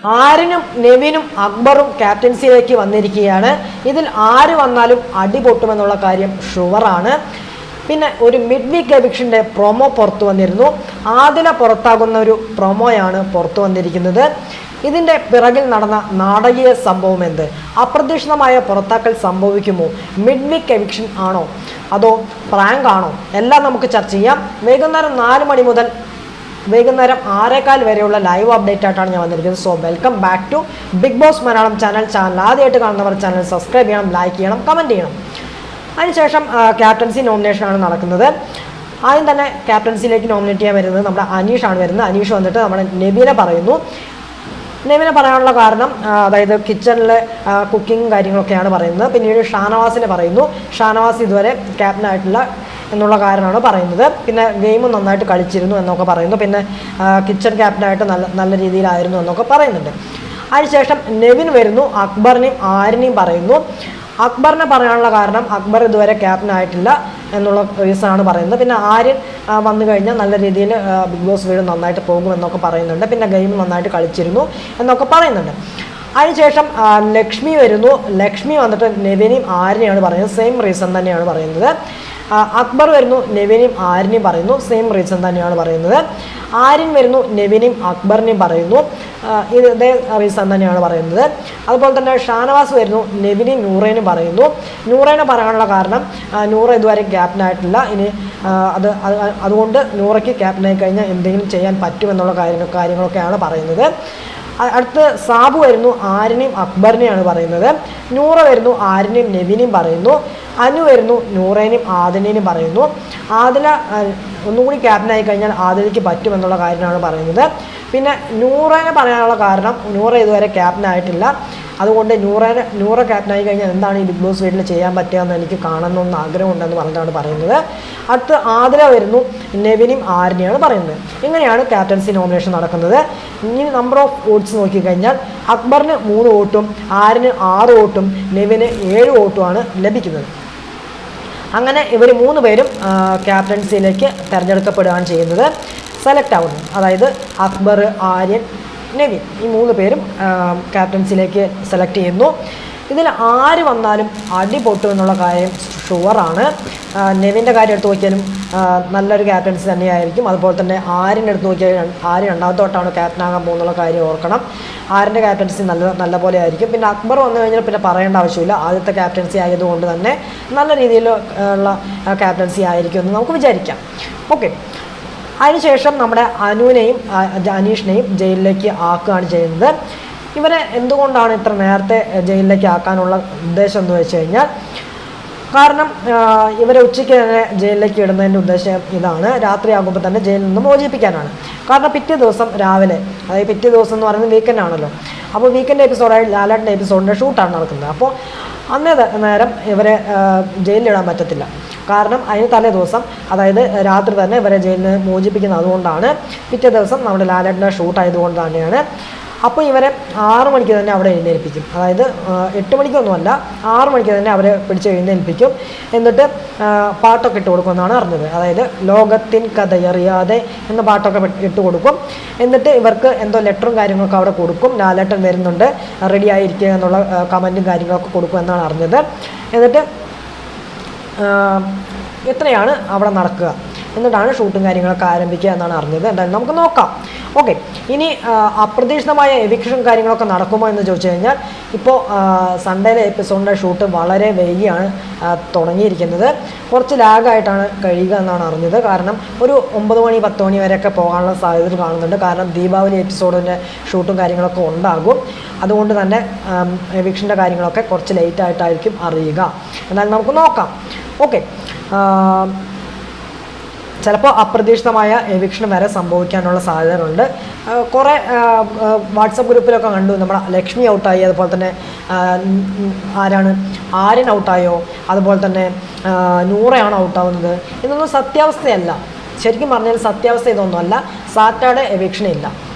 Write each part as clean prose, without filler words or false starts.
ആര്യനും നെവിനും അക്ബറും ക്യാപ്റ്റൻസിയിലേക്ക് വന്നിരിക്കുകയാണ്. ഇതിൽ ആര് വന്നാലും അടി പൊട്ടുമെന്നുള്ള കാര്യം ഷുവറാണ്. പിന്നെ ഒരു മിഡ് വീക്ക് എവിക്ഷൻ്റെ പ്രൊമോ പുറത്തു വന്നിരുന്നു. ആദില പുറത്താകുന്ന ഒരു പ്രൊമോയാണ് പുറത്തു വന്നിരിക്കുന്നത്. ഇതിൻ്റെ പിറകിൽ നടന്ന നാടകീയ സംഭവം എന്ത്? അപ്രതീക്ഷിതമായ പുറത്താക്കൽ സംഭവിക്കുമോ? മിഡ് വീക്ക് എവിക്ഷൻ ആണോ അതോ പ്രാങ്ക് ആണോ? എല്ലാം നമുക്ക് ചർച്ച ചെയ്യാം. വൈകുന്നേരം 4 മണി മുതൽ വൈകുന്നേരം 6:15 വരെയുള്ള ലൈവ് അപ്ഡേറ്റ് ആയിട്ടാണ് ഞാൻ വന്നിരിക്കുന്നത്. So welcome back to Big Boss Malayalam channel. ആദ്യമായിട്ട് കാണുന്നവർ ചാനൽ സബ്സ്ക്രൈബ് ചെയ്യണം, ലൈക്ക് ചെയ്യണം, കമൻറ്റ് ചെയ്യണം. അതിനുശേഷം ക്യാപ്റ്റൻസി നോമിനേഷനാണ് നടക്കുന്നത്. ആദ്യം തന്നെ ക്യാപ്റ്റൻസിയിലേക്ക് നോമിനേറ്റ് ചെയ്യാൻ വരുന്നത് നമ്മുടെ അനീഷാണ് വരുന്നത്. അനീഷ് വന്നിട്ട് നമ്മുടെ നെവിനെ പറയുന്നു. നെവിനെ പറയാനുള്ള കാരണം അതായത് കിച്ചണിലെ കുക്കിങ്ങും കാര്യങ്ങളൊക്കെയാണ് പറയുന്നത്. പിന്നീട് ഷാനവാസിനെ പറയുന്നു. ഷാനവാസ് ഇതുവരെ ക്യാപ്റ്റനായിട്ടില്ല എന്നുള്ള കാരണമാണ് പറയുന്നത്. പിന്നെ ഗെയിം നന്നായിട്ട് കളിച്ചിരുന്നു എന്നൊക്കെ പറയുന്നു. പിന്നെ കിച്ചൺ ക്യാപ്റ്റനായിട്ട് നല്ല രീതിയിലായിരുന്നു എന്നൊക്കെ പറയുന്നുണ്ട്. അതിനുശേഷം നെവിൻ വരുന്നു. അക്ബറിനെയും ആര്യനെയും പറയുന്നു. അക്ബറിനെ പറയാനുള്ള കാരണം അക്ബർ ഇതുവരെ ക്യാപ്റ്റനായിട്ടില്ല എന്നുള്ള റീസണാണ് പറയുന്നത്. പിന്നെ ആര്യൻ വന്നു കഴിഞ്ഞാൽ നല്ല രീതിയിൽ ബിഗ് ബോസ് വീട് നന്നായിട്ട് പോകുമെന്നൊക്കെ പറയുന്നുണ്ട്. പിന്നെ ഗെയിം നന്നായിട്ട് കളിച്ചിരുന്നു എന്നൊക്കെ പറയുന്നുണ്ട്. അതിനുശേഷം ലക്ഷ്മി വരുന്നു. ലക്ഷ്മി വന്നിട്ട് നെവിനെയും ആര്യനെയാണ് പറയുന്നത്. സെയിം റീസൺ തന്നെയാണ് പറയുന്നത്. അക്ബർ വരുന്നു. നെവിനെയും ആര്യനെയും പറയുന്നു. സെയിം റീസൺ തന്നെയാണ് പറയുന്നത്. ആര്യൻ വരുന്നു. നെവിനെയും അക്ബറിനെയും പറയുന്നു. ഇതേ റീസൺ തന്നെയാണ് പറയുന്നത്. അതുപോലെ തന്നെ ഷാനവാസ് വരുന്നു. നെവിനെയും നൂറേനും പറയുന്നു. നൂറേനെ പറയാനുള്ള കാരണം നൂറ ഇതുവരെ ക്യാപ്റ്റനായിട്ടില്ല. ഇനി അതുകൊണ്ട് നൂറയ്ക്ക് ക്യാപ്റ്റനായി കഴിഞ്ഞാൽ എന്തെങ്കിലും ചെയ്യാൻ പറ്റുമെന്നുള്ള കാര്യങ്ങളൊക്കെയാണ് പറയുന്നത്. അടുത്ത് സാബു വരുന്നു. ആര്യനെയും അക്ബറിനെയാണ് പറയുന്നത്. നൂറ വരുന്നു. ആര്യനെയും നെവിനെയും പറയുന്നു. അനു വരുന്നു. നൂറേനെയും ആദിലിനെയും പറയുന്നു. ആദില ഒന്നുകൂടി ക്യാപ്റ്റനായി കഴിഞ്ഞാൽ ആദിലയ്ക്ക് പറ്റുമെന്നുള്ള കാര്യമാണ് പറയുന്നത്. പിന്നെ നൂറേനെ പറയാനുള്ള കാരണം നൂറ ഇതുവരെ ക്യാപ്റ്റനായിട്ടില്ല. അതുകൊണ്ട് നൂറ ക്യാപ്റ്റനായി കഴിഞ്ഞാൽ എന്താണ് ഈ ബിഗ് ബോസ് വീട്ടിൽ ചെയ്യാൻ പറ്റുക എന്ന് എനിക്ക് കാണണമെന്ന് ആഗ്രഹമുണ്ടെന്ന് പറഞ്ഞിട്ടാണ് പറയുന്നത്. അടുത്ത് ആദില വരുന്നു. നെവിനും ആര്യനെയാണ് പറയുന്നത്. ഇങ്ങനെയാണ് ക്യാപ്റ്റൻസി നോമിനേഷൻ നടക്കുന്നത്. ഇനി നമ്പർ ഓഫ് വോട്ട്സ് നോക്കിക്കഴിഞ്ഞാൽ അക്ബറിന് 3 വോട്ടും ആര്യന് 6 വോട്ടും നെവിന് 7 വോട്ടുമാണ് ലഭിക്കുന്നത്. അങ്ങനെ ഇവർ 3 പേരും ക്യാപ്റ്റൻസിയിലേക്ക് തിരഞ്ഞെടുക്കപ്പെടുകയാണ് ചെയ്യുന്നത്, സെലക്ട് ആവുന്നത്. അതായത് അക്ബർ, ആര്യൻ, നെവിൻ ഈ 3 പേരും ക്യാപ്റ്റൻസിയിലേക്ക് സെലക്ട് ചെയ്യുന്നു. ഇതിൽ ആര് വന്നാലും അടി പൊട്ടുമെന്നുള്ള കാര്യം ഷുവറാണ്. നെവിൻ്റെ കാര്യം എടുത്ത് നോക്കിയാലും നല്ലൊരു ക്യാപ്റ്റൻസി തന്നെയായിരിക്കും. അതുപോലെ തന്നെ ആര്യൻ്റെ എടുത്ത് നോക്കിയാൽ ആര്യൻ രണ്ടാമത്തെ തൊട്ടാണ് ക്യാപ്റ്റനാകാൻ പോകുന്നുള്ള കാര്യം ഓർക്കണം. ആര്യൻ്റെ ക്യാപ്റ്റൻസി നല്ല പോലെ ആയിരിക്കും. പിന്നെ അക്ബർ വന്നു കഴിഞ്ഞാൽ പിന്നെ പറയേണ്ട ആവശ്യമില്ല. ആദ്യത്തെ ക്യാപ്റ്റൻസി ആയതുകൊണ്ട് തന്നെ നല്ല രീതിയിൽ ഉള്ള ക്യാപ്റ്റൻസി ആയിരിക്കും എന്ന് നമുക്ക് വിചാരിക്കാം. ഓക്കെ. അതിനുശേഷം നമ്മുടെ അനുവിനെയും അനീഷിനെയും ജയിലിലേക്ക് ആക്കുകയാണ് ചെയ്യുന്നത്. ഇവരെ എന്തുകൊണ്ടാണ് ഇത്ര നേരത്തെ ജയിലിലേക്ക് ആക്കാനുള്ള ഉദ്ദേശം എന്ന് വെച്ച് കഴിഞ്ഞാൽ, കാരണം ഇവരെ ഉച്ചയ്ക്ക് തന്നെ ജയിലിലേക്ക് ഇടുന്നതിൻ്റെ ഉദ്ദേശം ഇതാണ്. രാത്രിയാകുമ്പോൾ തന്നെ ജയിലിൽ നിന്ന് മോചിപ്പിക്കാനാണ്. കാരണം പിറ്റേ ദിവസം രാവിലെ, അതായത് പിറ്റേ ദിവസം എന്ന് പറയുന്നത് വീക്കെൻഡ് ആണല്ലോ. അപ്പോൾ വീക്കെൻഡ് എപ്പിസോഡായി ലാലേട്ടൻ്റെ എപ്പിസോഡിൻ്റെ ഷൂട്ടാണ് നടക്കുന്നത്. അപ്പോൾ അന്നേ നേരം ഇവരെ ജയിലിലിടാൻ പറ്റത്തില്ല. കാരണം അതിന് തലേ ദിവസം, അതായത് രാത്രി തന്നെ ഇവരെ ജയിലിൽ നിന്ന് മോചിപ്പിക്കുന്നത്. അതുകൊണ്ടാണ് പിറ്റേ ദിവസം നമ്മുടെ ലാലേട്ടൻ്റെ ഷൂട്ടായതുകൊണ്ട് തന്നെയാണ്. അപ്പോൾ ഇവരെ 6 മണിക്ക് തന്നെ അവിടെ എഴുന്നേൽപ്പിക്കും. അതായത് 8 മണിക്കൊന്നുമല്ല, 6 മണിക്ക് തന്നെ അവരെ പിടിച്ച് എഴുന്നേൽപ്പിക്കും. എന്നിട്ട് പാട്ടൊക്കെ ഇട്ട് കൊടുക്കുമെന്നാണ് അറിഞ്ഞത്. അതായത് ലോകത്തിൻ കഥയറിയാതെ എന്ന പാട്ടൊക്കെ ഇട്ട് കൊടുക്കും. എന്നിട്ട് ഇവർക്ക് എന്തോ ലെറ്ററും കാര്യങ്ങളൊക്കെ അവിടെ കൊടുക്കും. ലാലേട്ടൻ വരുന്നുണ്ട്, റെഡി ആയിരിക്കുക എന്നുള്ള കമൻറ്റും കാര്യങ്ങളൊക്കെ കൊടുക്കുമെന്നാണ് അറിഞ്ഞത്. എന്നിട്ട് എത്രയാണ് അവിടെ നടക്കുക, എന്നിട്ടാണ് ഷൂട്ടും കാര്യങ്ങളൊക്കെ ആരംഭിക്കുക എന്നാണ് അറിഞ്ഞത്. എന്തായാലും നമുക്ക് നോക്കാം. ഓക്കെ. ഇനി അപ്രതീക്ഷിതമായ എവിക്ഷൻ കാര്യങ്ങളൊക്കെ നടക്കുമോ എന്ന് ചോദിച്ചു കഴിഞ്ഞാൽ, ഇപ്പോൾ സൺഡേയിലെ എപ്പിസോഡിൻ്റെ ഷൂട്ട് വളരെ വൈകിയാണ് തുടങ്ങിയിരിക്കുന്നത്. കുറച്ച് ലാഗായിട്ടാണ് കഴിയുക എന്നാണ് അറിഞ്ഞത്. കാരണം ഒരു 9 മണി 10 മണി വരെയൊക്കെ പോകാനുള്ള സാധ്യത കാണുന്നുണ്ട്. കാരണം ദീപാവലി എപ്പിസോഡിൻ്റെ ഷൂട്ടും കാര്യങ്ങളൊക്കെ ഉണ്ടാകും. അതുകൊണ്ട് തന്നെ എവിക്ഷൻ്റെ കാര്യങ്ങളൊക്കെ കുറച്ച് ലേറ്റായിട്ടായിരിക്കും അറിയുക. എന്നാലും നമുക്ക് നോക്കാം. ഓക്കെ. ചിലപ്പോൾ അപ്രതീക്ഷിതമായ എവിക്ഷൻ വരെ സംഭവിക്കാനുള്ള സാധ്യതകളുണ്ട്. കുറേ വാട്സപ്പ് ഗ്രൂപ്പിലൊക്കെ കണ്ടു നമ്മുടെ ലക്ഷ്മി ഔട്ടായി, അതുപോലെ തന്നെ ആര്യൻ ഔട്ടായോ, അതുപോലെ തന്നെ നൂറയാണ് ഔട്ടാവുന്നത്. ഇതൊന്നും സത്യാവസ്ഥയല്ല. ശരിക്കും പറഞ്ഞാൽ സത്യാവസ്ഥ ഇതൊന്നുമല്ല. സാറ്റർഡേ എവിക്ഷനില്ല,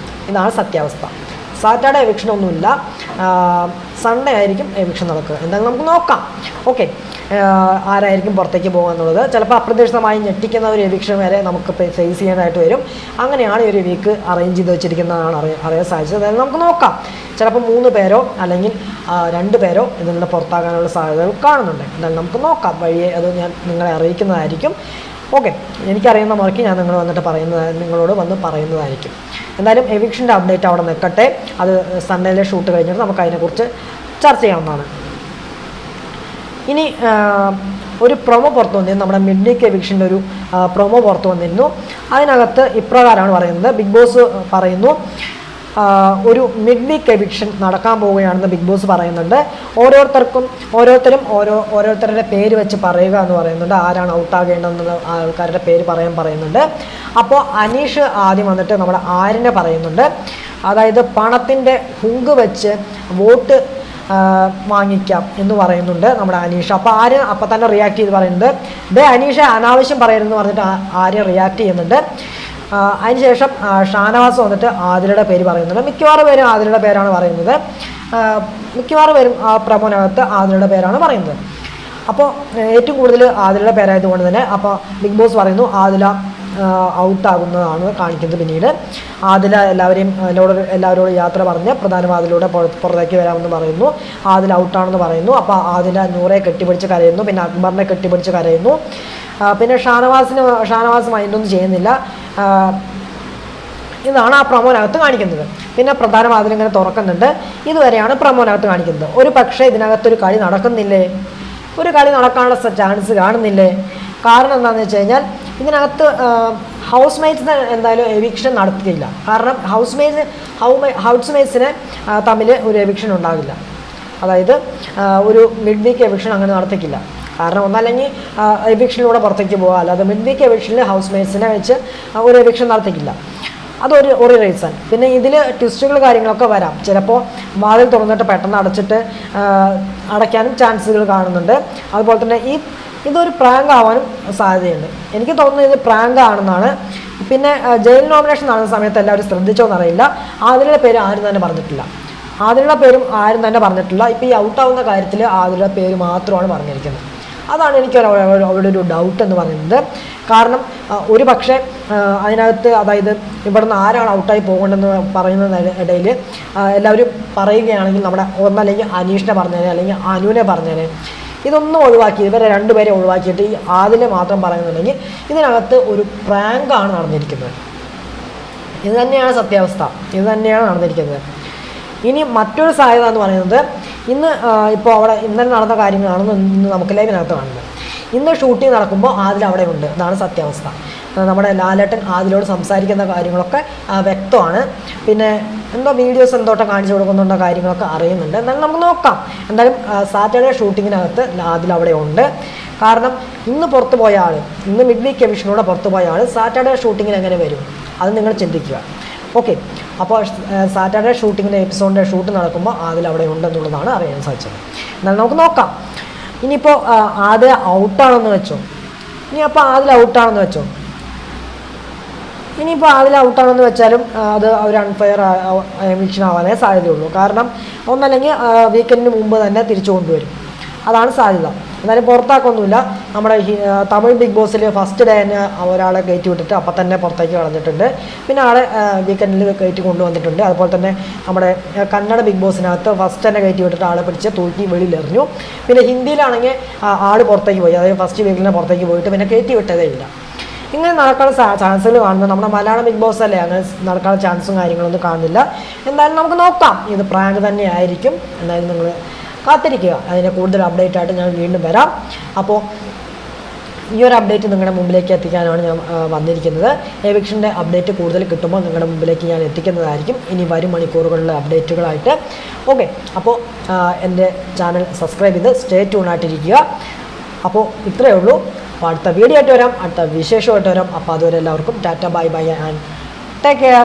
ഇതാണ് സത്യാവസ്ഥ. സാറ്റർഡേ എവിക്ഷനൊന്നുമില്ല. സൺഡേ ആയിരിക്കും എവിക്ഷൻ നടക്കുക. എന്തായാലും നമുക്ക് നോക്കാം. ഓക്കെ. ആരായിരിക്കും പുറത്തേക്ക് പോകുക എന്നുള്ളത്. ചിലപ്പോൾ അപ്രതീക്ഷിതമായി ഞെട്ടിക്കുന്ന ഒരു എവിക്ഷൻ വരെ നമുക്ക് ഫേസ് ചെയ്യാനായിട്ട് വരും. അങ്ങനെയാണ് ഈ ഒരു വീക്ക് അറേഞ്ച് ചെയ്ത് വെച്ചിരിക്കുന്നതാണ് അറിയാൻ സാധിച്ചത്. അതായത് നമുക്ക് നോക്കാം, ചിലപ്പോൾ 3 പേരോ അല്ലെങ്കിൽ 2 പേരോ ഇതിൽ നിന്ന് പുറത്താകാനുള്ള സാധ്യതകൾ കാണുന്നുണ്ട്. എന്നാലും നമുക്ക് നോക്കാം, വഴിയെ അത് ഞാൻ നിങ്ങളെ അറിയിക്കുന്നതായിരിക്കും. ഓക്കെ, എനിക്കറിയുന്ന മുറയ്ക്ക് ഞാൻ നിങ്ങളോട് വന്ന് പറയുന്നതായിരിക്കും. എന്തായാലും എവിക്ഷൻ്റെ അപ്ഡേറ്റ് അവിടെ നിൽക്കട്ടെ. അത് സൺഡേയിലെ ഷൂട്ട് കഴിഞ്ഞിട്ട് നമുക്ക് അതിനെക്കുറിച്ച് ചർച്ച ചെയ്യാവുന്നതാണ്. ഇനി ഒരു പ്രൊമോ പുറത്തു വന്നിരുന്നു, നമ്മുടെ മിഡ് വീക്ക് എവിക്ഷൻ്റെ ഒരു പ്രൊമോ പുറത്തു വന്നിരുന്നു. അതിനകത്ത് ഇപ്രകാരമാണ് പറയുന്നത്. ബിഗ് ബോസ് പറയുന്നു, ഒരു മിഡ് വീക്ക് എവിക്ഷൻ നടക്കാൻ പോവുകയാണെന്ന് ബിഗ് ബോസ് പറയുന്നുണ്ട്. ഓരോരുത്തരും ഓരോരുത്തരുടെ പേര് വെച്ച് പറയുക എന്ന് പറയുന്നുണ്ട്. ആരാണ് ഔട്ടാകേണ്ടതെന്നുള്ള ആൾക്കാരുടെ പേര് പറയുന്നുണ്ട്. അപ്പോൾ അനീഷ് ആദ്യം വന്നിട്ട് നമ്മുടെ ആര്യനെ പറയുന്നുണ്ട്. അതായത് പണത്തിൻ്റെ ഹുങ്ക് വെച്ച് വോട്ട് വാങ്ങിക്കാം എന്ന് പറയുന്നുണ്ട് നമ്മുടെ അനീഷ്. അപ്പോൾ ആര്യൻ അപ്പം തന്നെ റിയാക്ട് ചെയ്ത് പറയുന്നുണ്ട്, അനീഷ അനാവശ്യം പറയരുതെന്ന് പറഞ്ഞിട്ട് ആര്യൻ റിയാക്ട് ചെയ്യുന്നുണ്ട്. അതിനുശേഷം ഷാനവാസ് വന്നിട്ട് ആദിലയുടെ പേര് പറയുന്നുണ്ട്. മിക്കവാറും പേരും ആദിലയുടെ പേരാണ് പറയുന്നത്. മിക്കവാറും പേരും ആ പ്രമോനകത്ത് ആദിലയുടെ പേരാണ് പറയുന്നത്. അപ്പോൾ ഏറ്റവും കൂടുതൽ ആദിലയുടെ പേരായതുകൊണ്ട് തന്നെ അപ്പോൾ ബിഗ് ബോസ് പറയുന്നു ആദില ഔട്ടാകുന്നതാണ് കാണിക്കുന്നത്. പിന്നീട് ആദില എല്ലാവരോടും യാത്ര പറഞ്ഞ് പ്രധാന വാതിലൂടെ പുറത്തേക്ക് വരാമെന്ന് പറയുന്നു. ആദില ഔട്ടാണെന്ന് പറയുന്നു. അപ്പോൾ ആദില നൂറെ കെട്ടിപ്പിടിച്ച് കരയുന്നു, പിന്നെ അക്ബറിനെ കെട്ടിപ്പിടിച്ച് കരയുന്നു. പിന്നെ ഷാനവാസ് മൈൻഡൊന്നും ചെയ്യുന്നില്ല. ഇതാണ് ആ പ്രമോനകത്ത് കാണിക്കുന്നത്. പിന്നെ പ്രധാന വാതിൽ ഇങ്ങനെ തുറക്കുന്നുണ്ട്. ഇതുവരെയാണ് പ്രമോനകത്ത് കാണിക്കുന്നത്. ഒരു പക്ഷേ ഇതിനകത്തൊരു കളി നടക്കുന്നില്ലേ, ഒരു കളി നടക്കാനുള്ള ചാൻസ് കാണുന്നില്ലേ? കാരണം എന്താണെന്ന് വെച്ച് കഴിഞ്ഞാൽ ഇതിനകത്ത് ഹൗസ് മേറ്റ്സിന് എന്തായാലും എവിക്ഷൻ നടത്തിയില്ല. കാരണം ഹൗസ് മേറ്റ്സിന് തമ്മിൽ ഒരു എവിക്ഷൻ ഉണ്ടാകില്ല. അതായത് ഒരു മിഡ് വീക്ക് എവിക്ഷൻ അങ്ങനെ നടത്തിക്കില്ല. കാരണം ഒന്നല്ലെങ്കിൽ എവിക്ഷനിലൂടെ പുറത്തേക്ക് പോകുക, അല്ലാതെ മിഡ് വീക്ക് എവിക്ഷനിൽ ഹൗസ് മേറ്റ്സിനെ വെച്ച് ഒരു എവിക്ഷൻ നടത്തിക്കില്ല. അതൊരു റീസൺ. പിന്നെ ഇതിൽ ട്വിസ്റ്റുകൾ കാര്യങ്ങളൊക്കെ വരാം. ചിലപ്പോൾ വാതിൽ തുറന്നിട്ട് പെട്ടെന്ന് അടയ്ക്കാനും ചാൻസുകൾ കാണുന്നുണ്ട്. അതുപോലെ തന്നെ ഇതൊരു പ്രാങ്ക് ആവാനും സാധ്യതയുണ്ട്. എനിക്ക് തോന്നുന്നത് ഇത് പ്രാങ്ക് ആണെന്നാണ്. പിന്നെ ജയിൽ നോമിനേഷൻ നടന്ന സമയത്ത് എല്ലാവരും ശ്രദ്ധിച്ചോന്നറിയില്ല, ആദിലയുടെ പേര് ആരും തന്നെ പറഞ്ഞിട്ടില്ല. ഇപ്പോൾ ഈ ഔട്ടാവുന്ന കാര്യത്തിൽ ആദിലയുടെ പേര് മാത്രമാണ് പറഞ്ഞിരിക്കുന്നത്. അതാണ് എനിക്ക് അവിടെ ഒരു ഡൗട്ട് എന്ന് പറയുന്നത്. കാരണം ഒരു പക്ഷേ അതിനകത്ത്, അതായത് ഇവിടുന്ന് ആരാണ് ഔട്ടായി പോകേണ്ടതെന്ന് പറയുന്നതിനിടയിൽ എല്ലാവരും പറയുകയാണെങ്കിൽ നമ്മുടെ ഒന്നല്ലെങ്കിൽ അനീഷിനെ പറഞ്ഞേനെ, അല്ലെങ്കിൽ അനുവിനെ പറഞ്ഞേനെ. ഇതൊന്നും ഒഴിവാക്കി, ഇവരെ 2 പേരെ ഒഴിവാക്കിയിട്ട് ഈ ആദിലെ മാത്രം പറയുന്നുണ്ടെങ്കിൽ ഇതിനകത്ത് ഒരു പ്രാങ്കാണ് നടന്നിരിക്കുന്നത്. ഇത് തന്നെയാണ് സത്യാവസ്ഥ, ഇത് തന്നെയാണ് നടന്നിരിക്കുന്നത്. ഇനി മറ്റൊരു സാധ്യത എന്ന് പറയുന്നത്, ഇപ്പോൾ ഇന്നലെ നടന്ന കാര്യങ്ങളാണെന്ന് ഇന്ന് നമുക്ക് ലൈവിനകത്ത് കാണുന്നത്. ഇന്ന് ഷൂട്ടിംഗ് നടക്കുമ്പോൾ ആദിൽ അവിടെ ഉണ്ട്. ഇതാണ് സത്യാവസ്ഥ. നമ്മുടെ ലാലേട്ടൻ ആദിലോട് സംസാരിക്കുന്ന കാര്യങ്ങളൊക്കെ വ്യക്തമാണ്. പിന്നെ വീഡിയോസ് എന്തോട്ടം കാണിച്ചു കൊടുക്കുന്നുണ്ടോ കാര്യങ്ങളൊക്കെ അറിയുന്നുണ്ട്. എന്നാലും നമുക്ക് നോക്കാം. എന്തായാലും സാറ്റർഡേ ഷൂട്ടിങ്ങിനകത്ത് ആദിൽ അവിടെ ഉണ്ട്. കാരണം ഇന്ന് പുറത്തു പോയ ആൾ, ഇന്ന് മിഡ് വീക്ക് എവിക്ഷനിലൂടെ പുറത്തു പോയ ആൾ സാറ്റർഡേ ഷൂട്ടിങ്ങിന് എങ്ങനെ വരും, അത് നിങ്ങൾ ചിന്തിക്കുക. ഓക്കെ, അപ്പോൾ സാറ്റർഡേ ഷൂട്ടിങ്ങിൻ്റെ എപ്പിസോഡിൻ്റെ ഷൂട്ട് നടക്കുമ്പോൾ ആദിൽ അവിടെ ഉണ്ടെന്നുള്ളതാണ് അറിയാൻ സാധിച്ചത്. എന്നാൽ നമുക്ക് നോക്കാം. ഇനിയിപ്പോൾ ആദിൽ ഔട്ടാണെന്ന് വെച്ചോ, ഇനിയിപ്പോൾ അതിൽ ഔട്ടാണെന്ന് വെച്ചാലും അത് ഒരു അൺഫെയർ എവിക്ഷൻ ആവാനേ സാധ്യതയുള്ളൂ. കാരണം ഒന്നല്ലെങ്കിൽ വീക്കെൻഡിന് മുമ്പ് തന്നെ തിരിച്ചു കൊണ്ടുവരും, അതാണ് സാധ്യത. എന്നാലും പുറത്താക്കൊന്നുമില്ല. നമ്മുടെ തമിഴ് ബിഗ് ബോസിൽ ഫസ്റ്റ് ഡേ തന്നെ ഒരാളെ കയറ്റി വിട്ടിട്ട് അപ്പം തന്നെ പുറത്തേക്ക് കളഞ്ഞിട്ടുണ്ട്. പിന്നെ ആളെ വീക്കെൻഡിൽ കയറ്റി കൊണ്ടുവന്നിട്ടുണ്ട്. അതുപോലെ തന്നെ നമ്മുടെ കന്നഡ ബിഗ് ബോസിനകത്ത് ഫസ്റ്റ് തന്നെ കയറ്റി വിട്ടിട്ട് ആളെ പിടിച്ച് തൂക്കി വെളിയിലെറിഞ്ഞു. പിന്നെ ഹിന്ദിയിലാണെങ്കിൽ ആൾ പുറത്തേക്ക് പോയി, അതായത് ഫസ്റ്റ് വീക്കിൽ പുറത്തേക്ക് പോയിട്ട് പിന്നെ കയറ്റി വിട്ടതേ ഇല്ല. ഇങ്ങനെ നടക്കാനുള്ള ചാൻസുകൾ കാണുന്നത് നമ്മുടെ മലയാളം ബിഗ് ബോസ് അല്ലേ, അങ്ങനെ നടക്കാനുള്ള ചാൻസും കാര്യങ്ങളൊന്നും കാണുന്നില്ല. എന്തായാലും നമുക്ക് നോക്കാം, ഇത് പ്രാങ്ക് തന്നെ ആയിരിക്കും. എന്തായാലും നിങ്ങൾ കാത്തിരിക്കുക, അതിൻ്റെ കൂടുതൽ അപ്ഡേറ്റ് ആയിട്ട് ഞാൻ വീണ്ടും വരാം. അപ്പോൾ ഈ ഒരു അപ്ഡേറ്റ് നിങ്ങളുടെ മുമ്പിലേക്ക് എത്തിക്കാനാണ് ഞാൻ വന്നിരിക്കുന്നത്. എവിക്ഷൻ്റെ അപ്ഡേറ്റ് കൂടുതൽ കിട്ടുമ്പോൾ നിങ്ങളുടെ മുമ്പിലേക്ക് ഞാൻ എത്തിക്കുന്നതായിരിക്കും ഇനി വരും മണിക്കൂറുകളിലെ അപ്ഡേറ്റുകളായിട്ട്. ഓക്കെ, അപ്പോൾ എൻ്റെ ചാനൽ സബ്സ്ക്രൈബ് ചെയ്ത് സ്റ്റേ ട്യൂണായിട്ടിരിക്കുക. അപ്പോൾ ഇത്രയേ ഉള്ളൂ. അപ്പോൾ അടുത്ത വീഡിയോ ആയിട്ട് വരാം, അടുത്ത വിശേഷമായിട്ട് വരാം. അപ്പോൾ അതുവരെ എല്ലാവർക്കും Tata, bye bye and take care.